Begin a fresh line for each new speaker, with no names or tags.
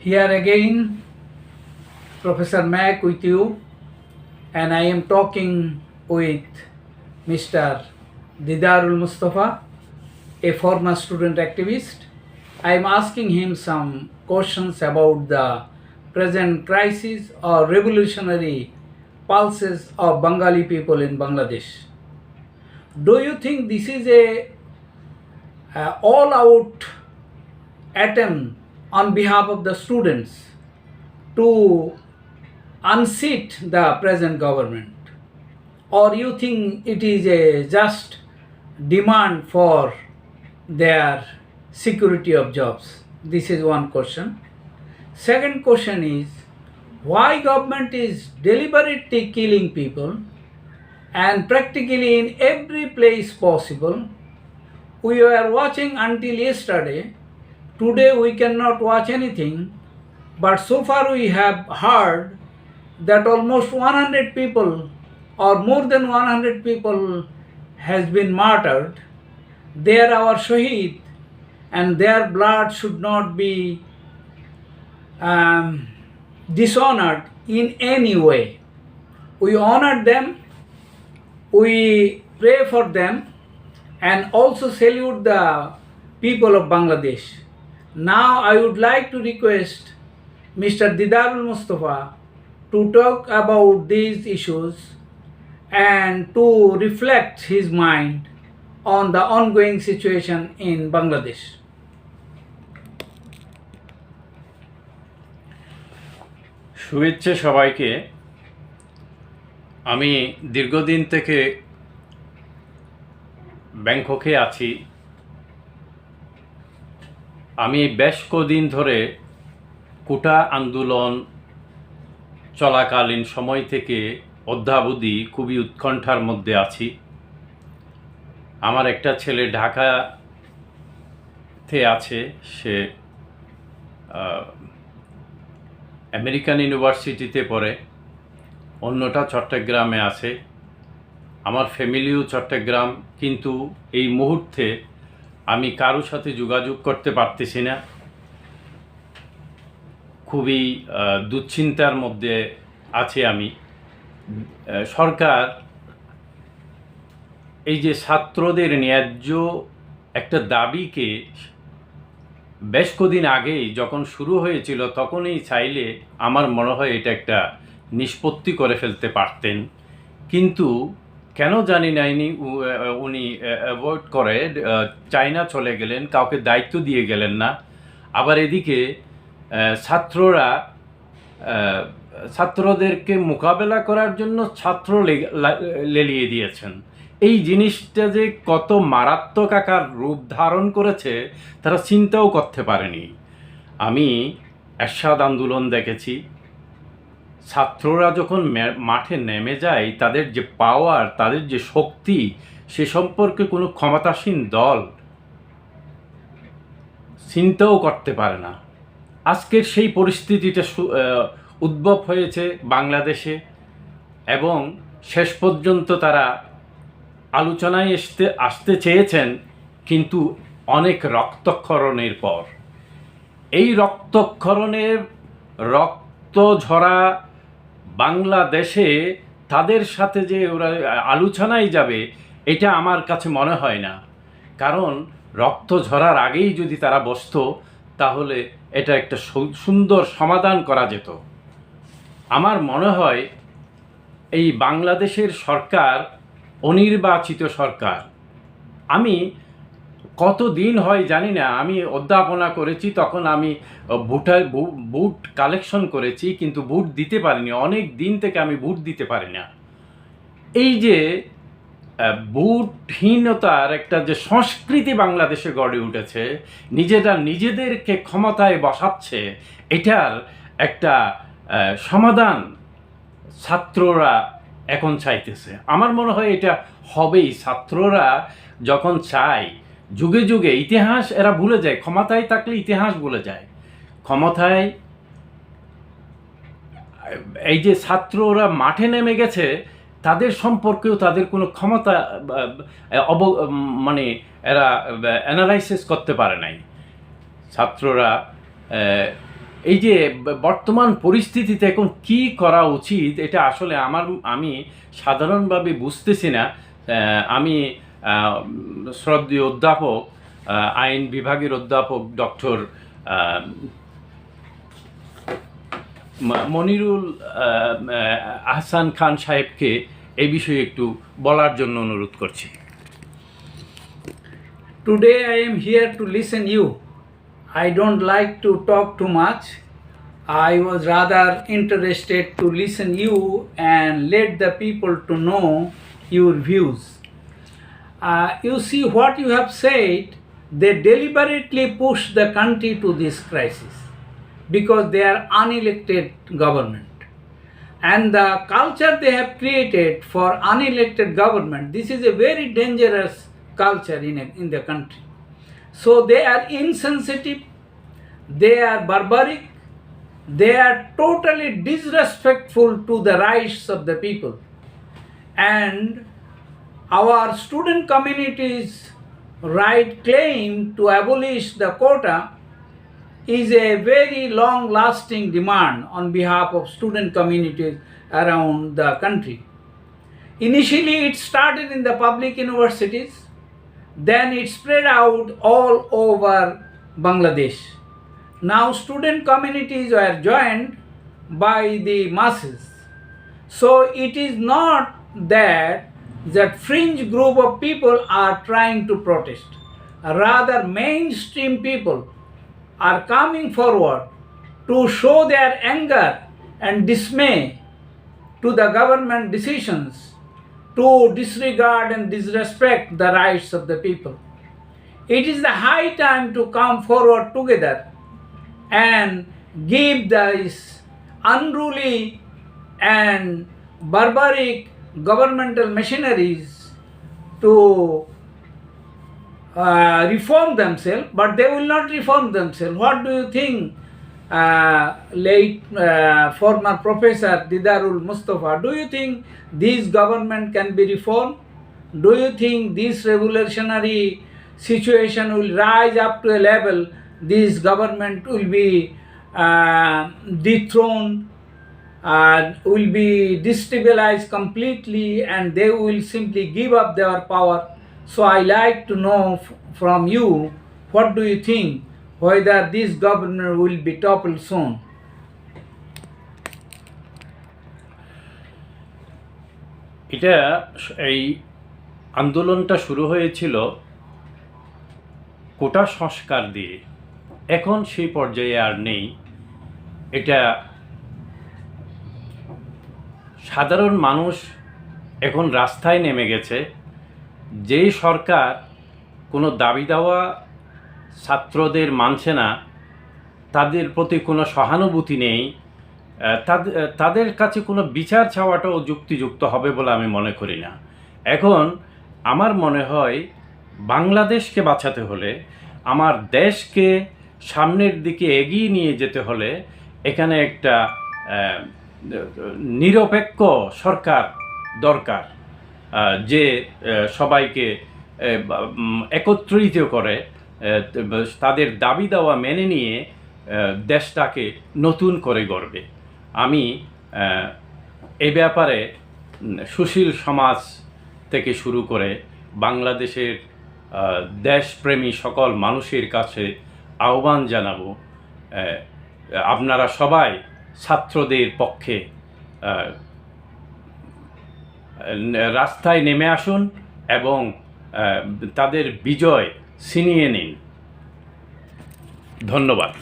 Here again, Professor Mac with you, and I am talking with Mr. Didarul Mustafa, a former student activist. I am asking him some questions about the present crisis or revolutionary pulses of Bengali people in Bangladesh. Do you think this is a all-out attempt on behalf of the students to unseat the present government, or you think it is a just demand for their security of jobs? This is one question. Second question is, why government is deliberately killing people and practically in every place possible? We were watching until yesterday. Today we cannot watch anything, but so far we have heard that almost 100 people or more than 100 people has been martyred. They are our shaheed, and their blood should not be dishonored in any way. We honor them, we pray for them, and also salute the people of Bangladesh. Now I would like to request Mr. Didarul Mustafa to talk about these issues and to reflect his mind on the ongoing situation in Bangladesh.
শুভেচ্ছা সবাইকে। আমি দীর্ঘদিন থেকে ব্যাংককে আছি। আমি বেশ কদিন ধরে কোটা আন্দোলন চলাকালীন সময় থেকে অদ্যাবধি খুবই উৎকণ্ঠার মধ্যে আছি। আমার একটা ছেলে ঢাকাতে আছে, সে আমেরিকান ইউনিভার্সিটিতে পড়ে, অন্যটা চট্টগ্রামে আছে। আমার ফ্যামিলিও চট্টগ্রাম, কিন্তু এই মুহূর্তে আমি কারোর সাথে যোগাযোগ করতে পারতেছি না। খুবই দুশ্চিন্তার মধ্যে আছি আমি। সরকার এই যে ছাত্রদের ন্যায্য একটা দাবিকে বেশ কদিন আগেই যখন শুরু হয়েছিল তখনই চাইলে আমার মনে হয় এটা একটা নিষ্পত্তি করে ফেলতে পারতেন, কিন্তু কেন জানি না উনি অ্যাভয়েড করে চায়না চলে গেলেন, কাউকে দায়িত্ব দিয়ে গেলেন না। আবার এদিকে ছাত্রদেরকে মোকাবেলা করার জন্য ছাত্র লেলিয়ে দিয়েছেন। এই জিনিসটা যে কত মারাত্মক আকার রূপ ধারণ করেছে তারা চিন্তাও করতে পারেনি। আমি এরশাদ আন্দোলন দেখেছি, ছাত্ররা যখন মাঠে নেমে যায় তাদের যে পাওয়ার, তাদের যে শক্তি, সে সম্পর্কে কোনো ক্ষমতাসীন দল চিন্তাও করতে পারে না। আজকের সেই পরিস্থিতিটা উদ্ভব হয়েছে বাংলাদেশে, এবং শেষ পর্যন্ত তারা আলোচনায় আসতে চেয়েছেন, কিন্তু অনেক রক্তক্ষরণের পর। এই রক্তক্ষরণের রক্ত ঝরা বাংলাদেশে তাদের সাথে যে ওরা আলোচনায় যাবে, এটা আমার কাছে মনে হয় না। কারণ রক্ত ঝরার আগেই যদি তারা বসতো তাহলে এটা একটা সুন্দর সমাধান করা যেত। আমার মনে হয় এই বাংলাদেশের সরকার অনির্বাচিত সরকার। আমি কতদিন হয় জানি না, আমি অধ্যাপনা করেছি, তখন আমি ভোট কালেকশন করেছি, কিন্তু ভোট দিতে পারিনি। অনেক দিন থেকে আমি ভোট দিতে পারি না। এই যে ভোটহীনতার একটা যে সংস্কৃতি বাংলাদেশে গড়ে উঠেছে, নিজেদেরকে ক্ষমতায় বসাচ্ছে, এটার একটা সমাধান ছাত্ররা এখন চাইতেছে। আমার মনে হয় এটা হবেই। ছাত্ররা যখন চায়, যুগে যুগে ইতিহাস এরা ভুলে যায়, ক্ষমতায় থাকলে ইতিহাস ভুলে যায়। ক্ষমতায় এই যে ছাত্ররা মাঠে নেমে গেছে, তাদের সম্পর্কেও তাদের কোনো ক্ষমতা মানে এরা অ্যানালাইসিস করতে পারে নাই। ছাত্ররা এই যে বর্তমান পরিস্থিতিতে এখন কি করা উচিত, এটা আসলে আমি সাধারণভাবে বুঝতেছি না। আমি শ্রদ্ধেয় অধ্যাপক, আইন বিভাগের অধ্যাপক ডক্টর মনিরুল আহসান খান সাহেবকে এই বিষয়ে একটু বলার জন্য অনুরোধ করছি।
Today I am here to listen you. I don't like to talk too much. I was rather interested to listen you and let the people to know your views. You see what you have said, they deliberately push the country to this crisis because they are unelected government. And the culture they have created for unelected government, this is a very dangerous culture in the country. So they are insensitive, they are barbaric, they are totally disrespectful to the rights of the people. And our student community's right claim to abolish the quota is a very long lasting demand on behalf of student communities around the country. Initially it started in the public universities, then it spread out all over Bangladesh. Now student communities were joined by the masses. So it is not that fringe group of people are trying to protest. Rather, mainstream people are coming forward to show their anger and dismay to the government decisions to disregard and disrespect the rights of the people. It is the high time to come forward together and give this unruly and barbaric governmental machineries to reform themselves, but they will not reform themselves. What do you think, late former Professor Didarul Mustafa? Do you think this government can be reformed? Do you think this revolutionary situation will rise up to a level this government will be dethroned, will be destabilized completely, and they will simply give up their power? So I like to know from you, what do you think, whether this government will be toppled soon?
এটা এই আন্দোলনটা শুরু হয়েছিল কোটা সংস্কার দিয়ে, এখন সেই পর্যায়ে আর নেই। এটা সাধারণ মানুষ এখন রাস্তায় নেমে গেছে। যেই সরকার কোনো দাবি দেওয়া ছাত্রদের মানছে না, তাদের প্রতি কোনো সহানুভূতি নেই, তাদের কাছে কোনো বিচার চাওয়াটাও যুক্তিযুক্ত হবে বলে আমি মনে করি না। এখন আমার মনে হয় বাংলাদেশকে বাঁচাতে হলে, আমার দেশকে সামনের দিকে এগিয়ে নিয়ে যেতে হলে এখানে একটা নিরপেক্ষ সরকার দরকার, যে সবাইকে একত্রিত করে তাদের দাবি দেওয়া মেনে নিয়ে দেশটাকে নতুন করে গড়বে। আমি এ ব্যাপারে সুশীল সমাজ থেকে শুরু করে বাংলাদেশের দেশপ্রেমী সকল মানুষের কাছে আহ্বান জানাবো, আপনারা সবাই ছাত্রদের পক্ষে রাস্তায় নেমে আসুন এবং তাদের বিজয় ছিনিয়ে নিন। ধন্যবাদ।